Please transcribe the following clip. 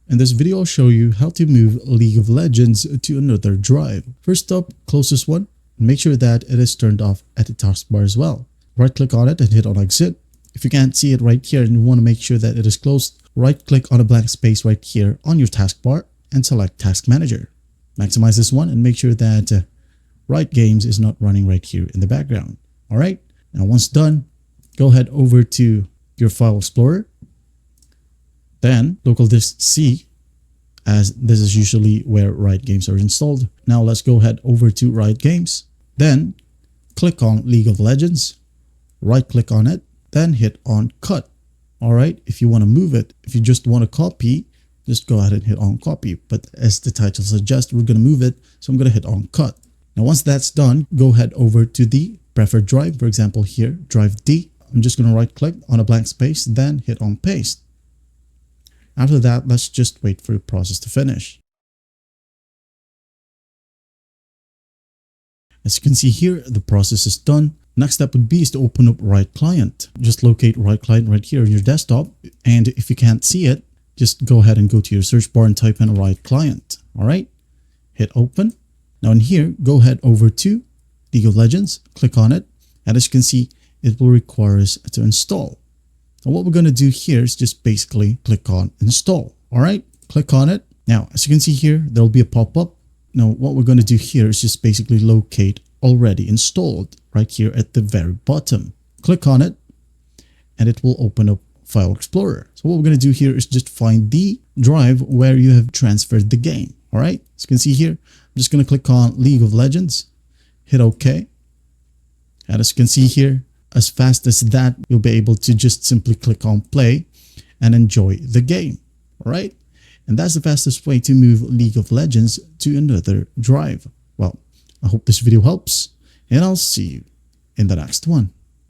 In this video, I'll show you how to move League of Legends to another drive. First up, close this one and make sure that it is turned off at the taskbar as well. Right click on it and hit on exit. If you can't see it right here and you want to make sure that it is closed, right click on a blank space right here on your taskbar and select Task Manager. Maximize this one and make sure that Riot Games is not running right here in the background. Alright, now once done, go ahead over to your File Explorer. Then local disk C, as this is usually where Riot Games are installed. Now let's go ahead over to Riot Games. Then click on League of Legends, right click on it, then hit on Cut. Alright, if you want to move it, if you just want to copy, just go ahead and hit on Copy. But as the title suggests, we're going to move it, so I'm going to hit on Cut. Now once that's done, go ahead over to the preferred drive, for example here, drive D. I'm just going to right click on a blank space, then hit on Paste. After that, let's just wait for the process to finish. As you can see here, the process is done. Next step would be to open up Riot Client. Just locate Riot Client right here on your desktop. And if you can't see it, just go ahead and go to your search bar and type in Riot Client. Alright, hit open. Now in here, go ahead over to League of Legends, click on it. And as you can see, it will require us to install. And what we're going to do here is just basically click on install. All right, click on it. Now, as you can see here, there'll be a pop-up. Now, what we're going to do here is just basically locate already installed right here at the very bottom. Click on it and it will open up File Explorer. So what we're going to do here is just find the drive where you have transferred the game. All right, as you can see here, I'm just going to click on League of Legends, hit OK. And as you can see here, as fast as that, you'll be able to just simply click on play and enjoy the game. All right. And that's the fastest way to move League of Legends to another drive. Well, I hope this video helps and I'll see you in the next one.